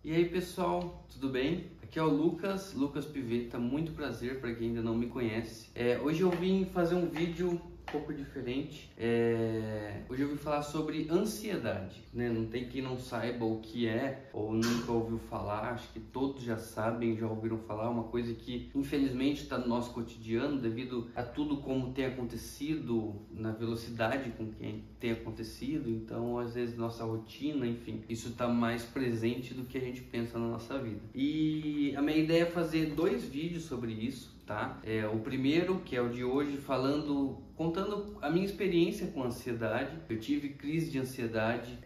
E aí pessoal, tudo bem? Aqui é o Lucas Pivetta, muito prazer para quem ainda não me conhece. Hoje eu vim fazer um vídeo um pouco diferente. Hoje eu vim falar sobre ansiedade, né? Não tem quem não saiba o que é ou nunca ouviu falar. Acho que todos já sabem, já ouviram falar. Uma coisa que infelizmente está no nosso cotidiano devido a tudo como tem acontecido, na velocidade com que tem acontecido. Então às vezes nossa rotina, enfim, isso está mais presente do que a gente pensa na nossa vida. E a minha ideia é fazer 2 vídeos sobre isso, tá? O primeiro, que é o de hoje, contando a minha experiência com ansiedade. Eu tive crise de ansiedade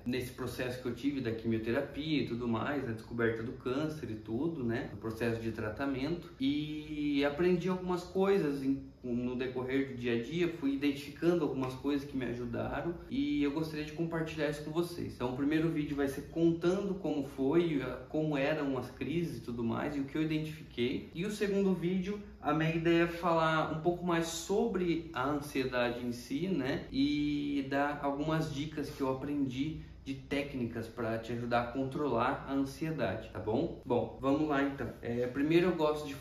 nesse processo que eu tive da quimioterapia e tudo mais, a descoberta do câncer e tudo, né? O processo de tratamento. E aprendi algumas coisas no decorrer do dia a dia, fui identificando algumas coisas que me ajudaram e eu gostaria de compartilhar isso com vocês. Então o primeiro vídeo vai ser contando como foi, como eram as crises e tudo mais e o que eu identifiquei. E o segundo vídeo, a minha ideia é falar um pouco mais sobre a ansiedade em si, né? E dar algumas dicas que eu aprendi de técnicas para te ajudar a controlar a ansiedade, tá bom? Bom, vamos lá então. Primeiro eu gosto de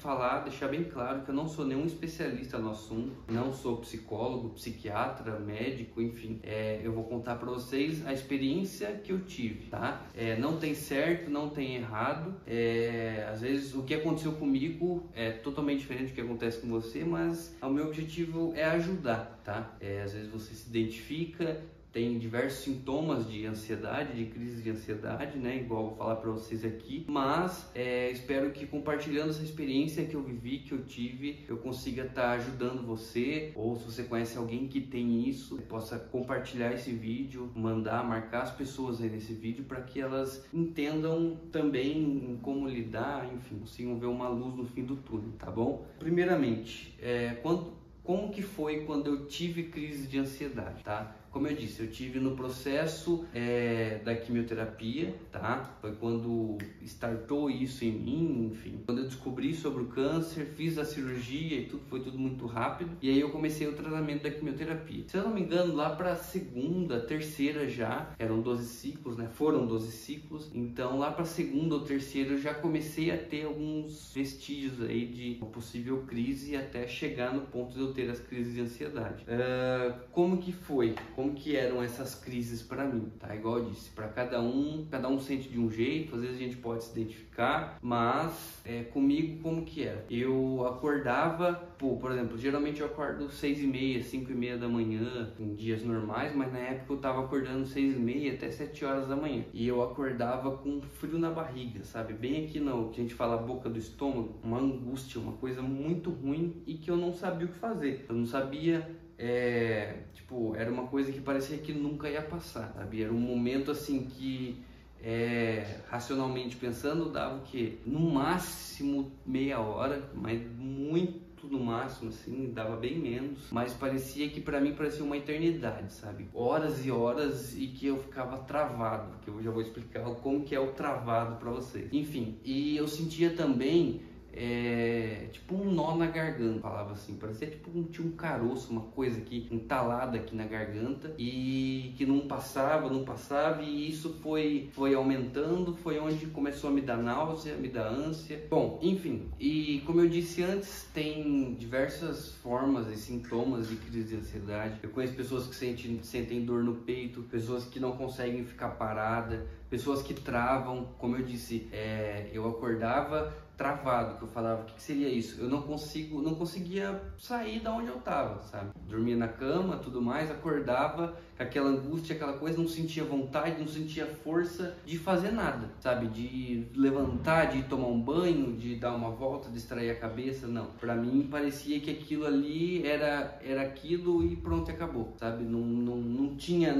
deixar bem claro que eu não sou nenhum especialista no assunto, não sou psicólogo, psiquiatra, médico, enfim. Eu vou contar para vocês a experiência que eu tive, tá? Não tem certo, não tem errado. Às vezes o que aconteceu comigo é totalmente diferente do que acontece com você, mas o meu objetivo é ajudar, tá? Às vezes você se identifica, tem diversos sintomas de ansiedade, de crise de ansiedade, né? Igual eu vou falar para vocês aqui. Mas espero que compartilhando essa experiência que eu vivi, que eu tive, eu consiga estar ajudando você. Ou se você conhece alguém que tem isso, possa compartilhar esse vídeo, marcar as pessoas aí nesse vídeo para que elas entendam também como lidar, enfim, consigam ver uma luz no fim do túnel, tá bom? Primeiramente, como que foi quando eu tive crise de ansiedade, tá? Como eu disse, eu tive no processo da quimioterapia, tá? Foi quando startou isso em mim, enfim. Quando eu descobri sobre o câncer, fiz a cirurgia e foi tudo muito rápido. E aí eu comecei o tratamento da quimioterapia. Se eu não me engano, lá pra segunda, terceira já, eram 12 ciclos, né? Foram 12 ciclos. Então lá pra segunda ou terceira eu já comecei a ter alguns vestígios aí de uma possível crise até chegar no ponto de eu ter as crises de ansiedade. Como que foi? Como que eram essas crises para mim, tá? Igual eu disse, para cada um sente de um jeito, às vezes a gente pode se identificar, mas comigo como que era? Eu acordava, por exemplo, geralmente eu acordo 6h30, 5h30 da manhã, em dias normais, mas na época eu tava acordando 6h30 até 7 horas da manhã, e eu acordava com frio na barriga, sabe? Bem aqui no que a gente fala boca do estômago, uma angústia, uma coisa muito ruim e que eu não sabia o que fazer, eu não sabia. Era uma coisa que parecia que nunca ia passar, sabe? Era um momento assim que, racionalmente pensando, dava o quê? No máximo meia hora, mas muito no máximo, assim, dava bem menos, mas parecia que pra mim parecia uma eternidade, sabe? Horas e horas e que eu ficava travado, que eu já vou explicar como que é o travado pra vocês. Enfim, e eu sentia também tipo um nó na garganta, falava assim, parecia tipo tinha um caroço, uma coisa aqui entalada aqui na garganta e que não passava e isso foi aumentando, foi onde começou a me dar náusea, me dar ânsia. Bom, enfim, e como eu disse antes, tem diversas formas e sintomas de crise de ansiedade. Eu conheço pessoas que sentem dor no peito, pessoas que não conseguem ficar parada, pessoas que travam, como eu disse, eu acordava travado, que eu falava, o que seria isso? Eu não conseguia sair da onde eu tava, sabe? Dormia na cama, tudo mais, acordava com aquela angústia, aquela coisa, não sentia vontade, não sentia força de fazer nada, sabe? De levantar, de tomar um banho, de dar uma volta, distrair a cabeça, não. Pra mim parecia que aquilo ali era aquilo e pronto, acabou, sabe? Não tinha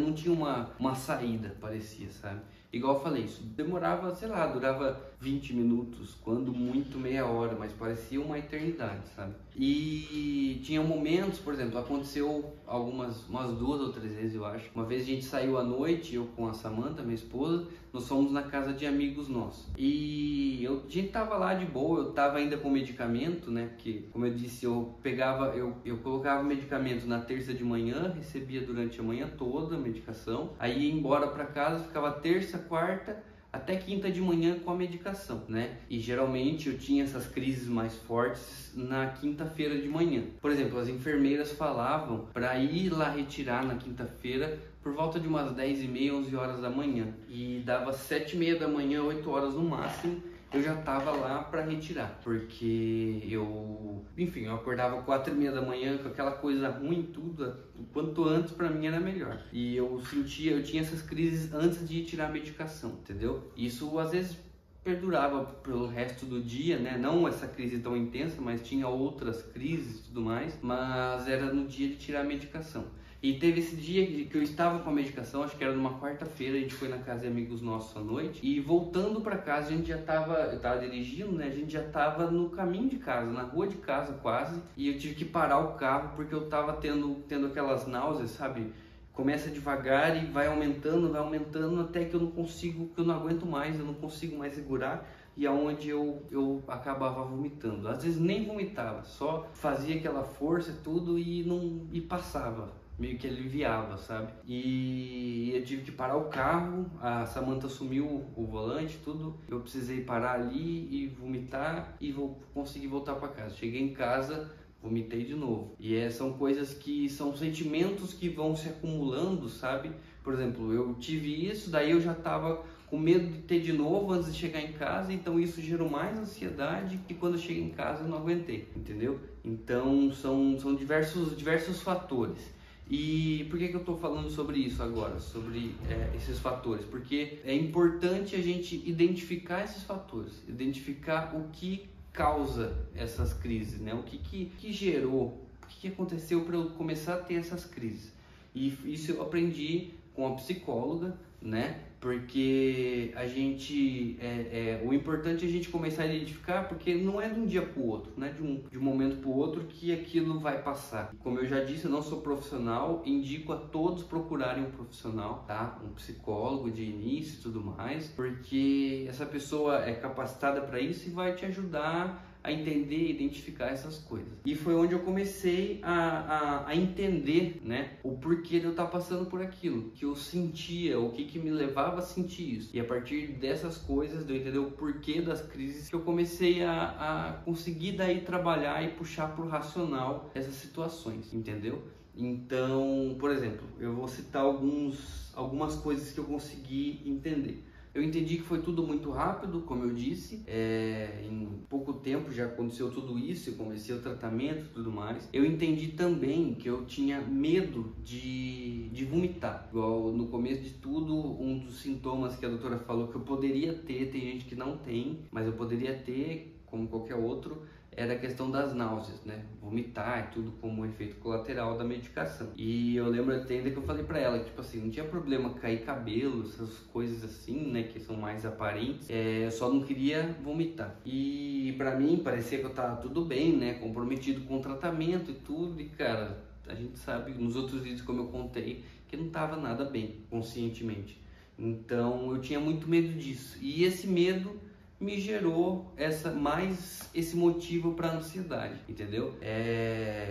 uma saída, parecia, sabe? Igual eu falei, isso demorava, sei lá, durava 20 minutos, quando muito meia hora, mas parecia uma eternidade, sabe? E tinha momentos, por exemplo, aconteceu umas 2 ou 3 vezes, eu acho. Uma vez a gente saiu à noite, eu com a Samantha, minha esposa, nós fomos na casa de amigos nossos. E a gente tava lá de boa, eu tava ainda com medicamento, né? Porque, como eu disse, eu colocava o medicamento na terça de manhã, recebia durante a manhã toda a medicação, aí ia embora pra casa, ficava terça, quarta, até quinta de manhã com a medicação, né? E geralmente eu tinha essas crises mais fortes na quinta-feira de manhã. Por exemplo, as enfermeiras falavam para ir lá retirar na quinta-feira por volta de umas 10h30, 11 horas da manhã. E dava 7h30 da manhã, 8 horas no máximo, eu já tava lá para retirar, porque eu acordava 4h30 da manhã com aquela coisa ruim, tudo, quanto antes para mim era melhor. E eu tinha essas crises antes de tirar a medicação, entendeu? Isso às vezes perdurava pelo resto do dia, né? Não essa crise tão intensa, mas tinha outras crises e tudo mais, mas era no dia de tirar a medicação. E teve esse dia que eu estava com a medicação, acho que era numa quarta-feira, a gente foi na casa de amigos nossos à noite, e voltando para casa, eu tava dirigindo, né? A gente já tava no caminho de casa, na rua de casa quase, e eu tive que parar o carro porque eu tava tendo aquelas náuseas, sabe? Começa devagar e vai aumentando até que eu não consigo, que eu não aguento mais, eu não consigo mais segurar, e aonde eu acabava vomitando. Às vezes nem vomitava, só fazia aquela força e tudo e passava. Meio que aliviava, sabe? E eu tive que parar o carro, a Samantha sumiu o volante, tudo. Eu precisei parar ali e vomitar e conseguir voltar para casa. Cheguei em casa, vomitei de novo. E são coisas que são sentimentos que vão se acumulando, sabe? Por exemplo, eu tive isso, daí eu já tava com medo de ter de novo antes de chegar em casa, então isso gerou mais ansiedade que quando eu cheguei em casa eu não aguentei, entendeu? Então são diversos fatores. E por que eu estou falando sobre isso agora, sobre esses fatores? Porque é importante a gente identificar esses fatores, identificar o que causa essas crises, né? O que gerou, o que aconteceu para eu começar a ter essas crises. E isso eu aprendi com a psicóloga, né? Porque o importante é a gente começar a identificar, porque não é de um dia para o outro, né? De um momento para o outro que aquilo vai passar. Como eu já disse, eu não sou profissional, indico a todos procurarem um profissional, tá? Um psicólogo de início e tudo mais, porque essa pessoa é capacitada para isso e vai te ajudar a entender e identificar essas coisas. E foi onde eu comecei a entender, né, o porquê de eu estar passando por aquilo, que eu sentia, o que me levava a sentir isso. E a partir dessas coisas, de eu entender o porquê das crises, que eu comecei a conseguir daí trabalhar e puxar pro racional essas situações, entendeu? Então, por exemplo, eu vou citar algumas coisas que eu consegui entender. Eu entendi que foi tudo muito rápido, como eu disse, em pouco tempo já aconteceu tudo isso, eu comecei o tratamento e tudo mais. Eu entendi também que eu tinha medo de vomitar. Igual no começo de tudo, um dos sintomas que a doutora falou que eu poderia ter, tem gente que não tem, mas eu poderia ter, como qualquer outro, era a questão das náuseas, né? Vomitar e tudo como efeito colateral da medicação. E eu lembro até ainda que eu falei pra ela que, tipo assim, não tinha problema cair cabelo, essas coisas assim, né? Que são mais aparentes. Eu só não queria vomitar. E pra mim, parecia que eu tava tudo bem, né? Comprometido com o tratamento e tudo. E, cara, a gente sabe, nos outros vídeos, como eu contei, que não tava nada bem, conscientemente. Então, eu tinha muito medo disso. E esse medo me gerou esse motivo para ansiedade, entendeu?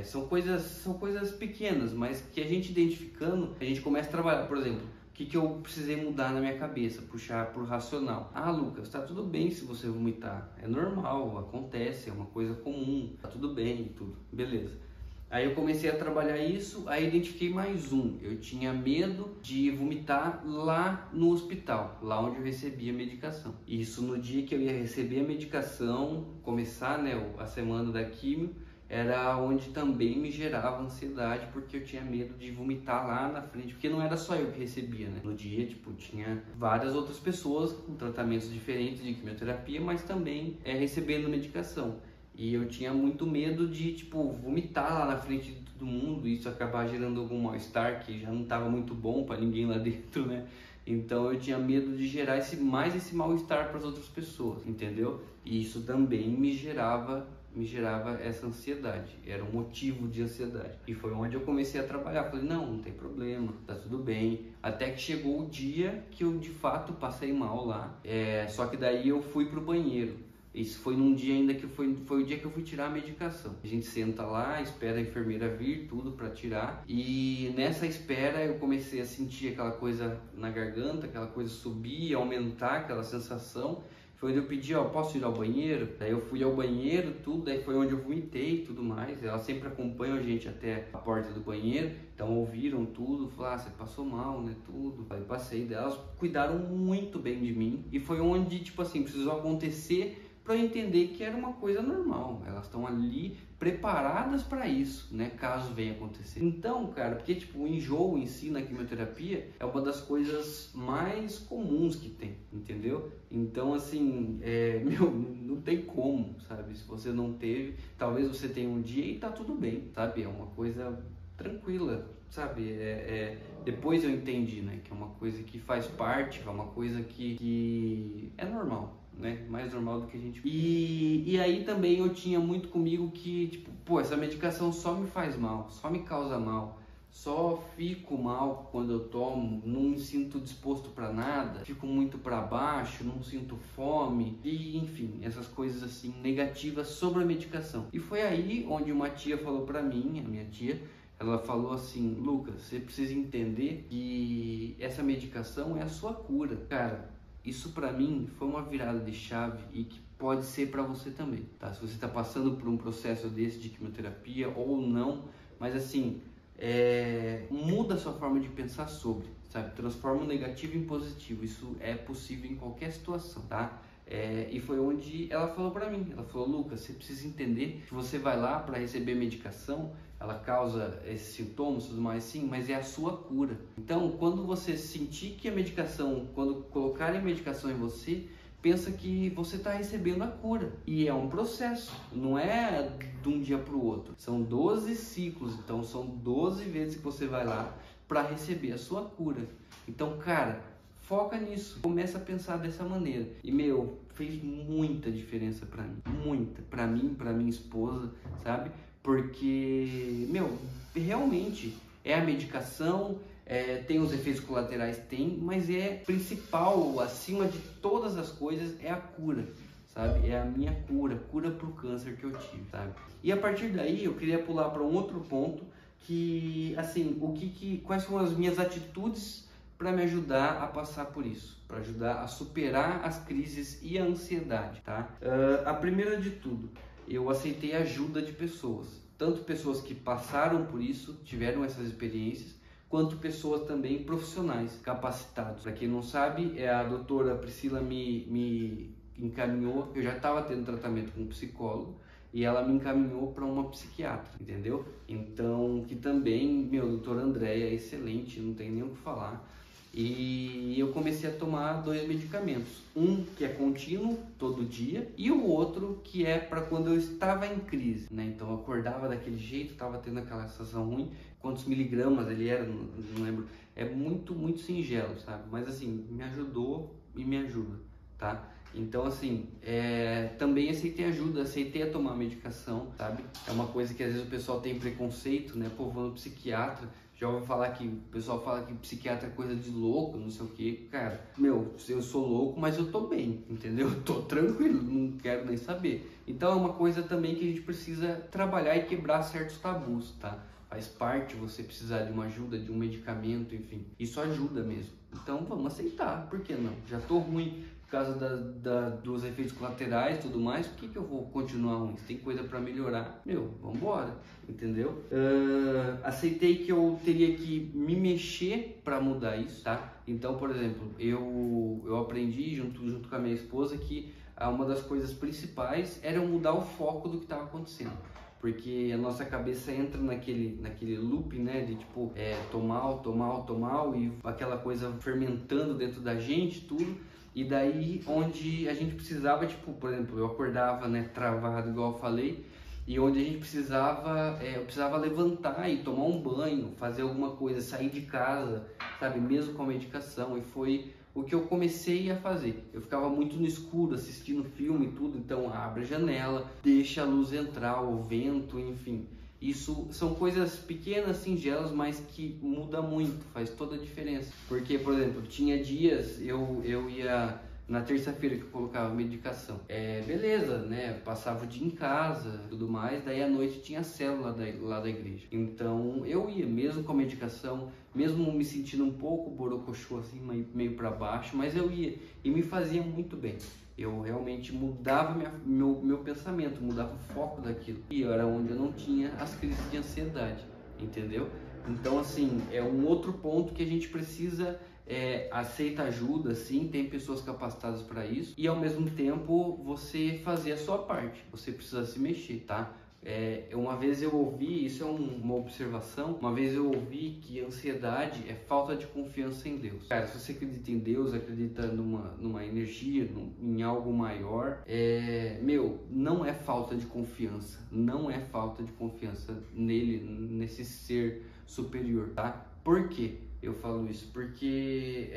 São coisas pequenas, mas que a gente identificando, a gente começa a trabalhar. Por exemplo, o que eu precisei mudar na minha cabeça, puxar pro racional. Ah, Lucas, tá tudo bem se você vomitar, é normal, acontece, é uma coisa comum, tá tudo bem, tudo, beleza. Aí eu comecei a trabalhar isso, aí identifiquei mais eu tinha medo de vomitar lá no hospital, lá onde eu recebia a medicação. Isso no dia que eu ia receber a medicação, começar, né, a semana da químio, era onde também me gerava ansiedade, porque eu tinha medo de vomitar lá na frente, porque não era só eu que recebia, né? No dia, tipo, tinha várias outras pessoas com tratamentos diferentes de quimioterapia, mas também recebendo medicação. E eu tinha muito medo de, tipo, vomitar lá na frente de todo mundo e isso acabar gerando algum mal-estar que já não estava muito bom para ninguém lá dentro, né? Então eu tinha medo de gerar esse mal-estar para as outras pessoas, entendeu? E isso também me gerava essa ansiedade, era um motivo de ansiedade. E foi onde eu comecei a trabalhar. Falei, não tem problema, tá tudo bem. Até que chegou o dia que eu de fato passei mal lá, só que daí eu fui pro banheiro. Isso foi num dia ainda que foi o dia que eu fui tirar a medicação. A gente senta lá, espera a enfermeira vir, tudo para tirar. E nessa espera eu comecei a sentir aquela coisa na garganta, aquela coisa subir, aumentar aquela sensação. Foi onde eu pedi, ó, posso ir ao banheiro? Daí eu fui ao banheiro, tudo, daí foi onde eu vomitei e tudo mais. Ela sempre acompanha a gente até a porta do banheiro, então ouviram tudo, falaram, você passou mal, né, tudo. Aí passei, elas cuidaram muito bem de mim e foi onde, tipo assim, precisou acontecer para eu entender que era uma coisa normal. Elas estão ali preparadas para isso, né, caso venha acontecer. Então, cara, porque tipo, o enjoo em si na quimioterapia é uma das coisas mais comuns que tem, entendeu? Então, assim, não tem como, sabe? Se você não teve, talvez você tenha um dia e tá tudo bem, sabe? É uma coisa tranquila, sabe? Depois eu entendi, né, que é uma coisa que faz parte, é uma coisa que é normal, né? Mais normal do que a gente... E aí também eu tinha muito comigo que, tipo, pô, essa medicação só me faz mal, só me causa mal, só fico mal quando eu tomo, não me sinto disposto para nada, fico muito para baixo, não sinto fome, e enfim, essas coisas assim negativas sobre a medicação. E foi aí onde uma tia falou para mim, a minha tia, ela falou assim, Lucas, você precisa entender que essa medicação é a sua cura. Cara, isso pra mim foi uma virada de chave e que pode ser pra você também, tá? Se você tá passando por um processo desse de quimioterapia ou não, mas assim, muda a sua forma de pensar sobre, sabe? Transforma o negativo em positivo, isso é possível em qualquer situação, tá? E foi onde ela falou pra mim, ela falou, Lucas, você precisa entender que você vai lá para receber medicação, ela causa esses sintomas e tudo mais, sim, mas é a sua cura. Então, quando você sentir que a medicação, quando colocarem medicação em você, pensa que você está recebendo a cura. E é um processo, não é de um dia para o outro. São 12 ciclos, então são 12 vezes que você vai lá para receber a sua cura. Então, cara, foca nisso, começa a pensar dessa maneira. E, fez muita diferença para mim, muita. Para mim, para minha esposa, sabe? Porque, realmente é a medicação, tem os efeitos colaterais, tem, mas principal, acima de todas as coisas, é a cura, sabe? É a minha cura pro câncer que eu tive, sabe? E a partir daí eu queria pular para um outro ponto que, assim, quais são as minhas atitudes para me ajudar a passar por isso, para ajudar a superar as crises e a ansiedade, tá? A primeira de tudo, eu aceitei a ajuda de pessoas, tanto pessoas que passaram por isso, tiveram essas experiências, quanto pessoas também profissionais capacitados. Para quem não sabe, a doutora Priscila me encaminhou, eu já estava tendo tratamento com um psicólogo, e ela me encaminhou para uma psiquiatra, entendeu? Então, que também, doutora Andréia é excelente, não tem nem o que falar. E eu comecei a tomar 2 medicamentos, um que é contínuo, todo dia, e o outro que é para quando eu estava em crise, né? Então eu acordava daquele jeito, estava tendo aquela sensação ruim, quantos miligramas ele era, não lembro, é muito, muito singelo, sabe? Mas assim, me ajudou e me ajuda, tá? Então assim, também aceitei ajuda, aceitei a tomar medicação, sabe? É uma coisa que às vezes o pessoal tem preconceito, né? Pô, vou no psiquiatra, já ouvi falar que o pessoal fala que psiquiatra é coisa de louco, não sei o que. Cara, eu sou louco, mas eu tô bem, entendeu? Eu tô tranquilo, não quero nem saber. Então é uma coisa também que a gente precisa trabalhar e quebrar certos tabus, tá? Faz parte você precisar de uma ajuda, de um medicamento, enfim. Isso ajuda mesmo. Então vamos aceitar, por que não? Já tô ruim por causa dos efeitos colaterais e tudo mais, por que eu vou continuar ruim? Se tem coisa para melhorar, vambora, entendeu? Aceitei que eu teria que me mexer para mudar isso, tá? Então, por exemplo, eu aprendi junto com a minha esposa que uma das coisas principais era eu mudar o foco do que estava acontecendo. Porque a nossa cabeça entra naquele loop, né, de tipo, tomar e aquela coisa fermentando dentro da gente, tudo. E daí onde a gente precisava, tipo, por exemplo, eu acordava, né, travado, igual eu falei, e onde a gente eu precisava levantar e tomar um banho, fazer alguma coisa, sair de casa, sabe, mesmo com a medicação. E foi o que eu comecei a fazer. Eu ficava muito no escuro, assistindo filme e tudo, então abre a janela, deixa a luz entrar, o vento, enfim. Isso são coisas pequenas, singelas, mas que muda muito, faz toda a diferença. Porque, por exemplo, tinha dias eu ia na terça-feira que eu colocava medicação. Beleza, né? Eu passava o dia em casa, tudo mais, daí à noite tinha célula lá da igreja. Então eu ia, mesmo com a medicação, mesmo me sentindo um pouco borocochô, assim, meio para baixo, mas eu ia e me fazia muito bem. Eu realmente mudava meu pensamento, mudava o foco daquilo. E era onde eu não tinha as crises de ansiedade, entendeu? Então, assim, é um outro ponto que a gente precisa aceita ajuda, sim, tem pessoas capacitadas para isso. E ao mesmo tempo, você fazer a sua parte. Você precisa se mexer, tá? Uma vez eu ouvi, isso é uma observação, uma vez eu ouvi que ansiedade é falta de confiança em Deus. Cara, se você acredita em Deus, acredita numa energia, em algo maior, não é falta de confiança, não é falta de confiança nele, nesse ser superior, tá? Por quê? Eu falo isso porque,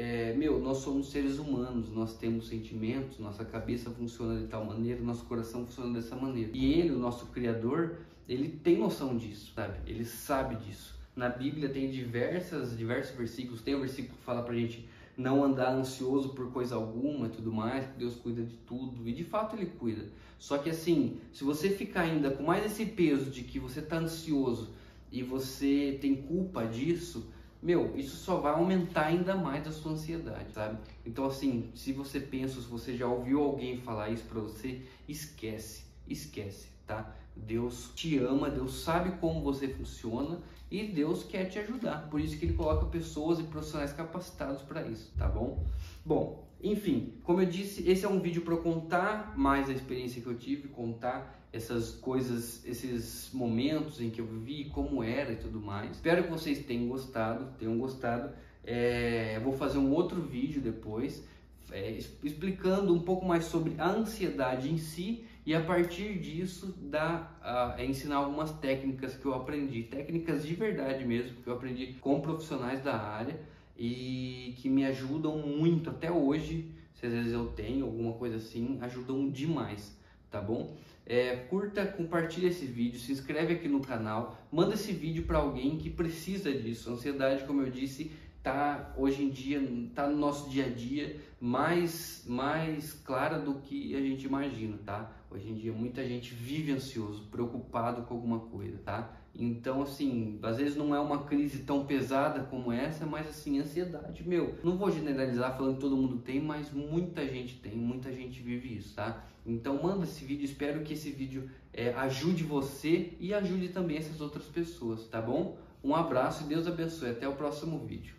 nós somos seres humanos, nós temos sentimentos, nossa cabeça funciona de tal maneira, nosso coração funciona dessa maneira. E ele, o nosso Criador, ele tem noção disso, sabe? Ele sabe disso. Na Bíblia tem diversos versículos, tem um versículo que fala pra gente não andar ansioso por coisa alguma e tudo mais, que Deus cuida de tudo, e de fato Ele cuida. Só que assim, se você ficar ainda com mais esse peso de que você tá ansioso e você tem culpa disso, isso só vai aumentar ainda mais a sua ansiedade, sabe? Então assim, se você pensa, se você já ouviu alguém falar isso pra você, esquece, tá? Deus te ama, Deus sabe como você funciona e Deus quer te ajudar. Por isso que Ele coloca pessoas e profissionais capacitados para isso, tá bom? Bom, enfim, como eu disse, esse é um vídeo para eu contar mais a experiência que eu tive, contar essas coisas, esses momentos em que eu vivi, como era e tudo mais. Espero que vocês tenham gostado. Vou fazer um outro vídeo depois, explicando um pouco mais sobre a ansiedade em si, e a partir disso ensinar algumas técnicas que eu aprendi, técnicas de verdade mesmo, que eu aprendi com profissionais da área e que me ajudam muito até hoje. Se às vezes eu tenho alguma coisa assim, ajudam demais, tá bom? Curta, compartilha esse vídeo, se inscreve aqui no canal, manda esse vídeo para alguém que precisa disso. A ansiedade, como eu disse, hoje em dia, tá no nosso dia a dia mais clara do que a gente imagina, tá? Hoje em dia muita gente vive ansioso, preocupado com alguma coisa, tá? Então assim, às vezes não é uma crise tão pesada como essa, mas assim, ansiedade, não vou generalizar falando que todo mundo tem, mas muita gente tem, muita gente vive isso, tá? Então manda esse vídeo, espero que esse vídeo ajude você e ajude também essas outras pessoas, tá bom? Um abraço e Deus abençoe, até o próximo vídeo.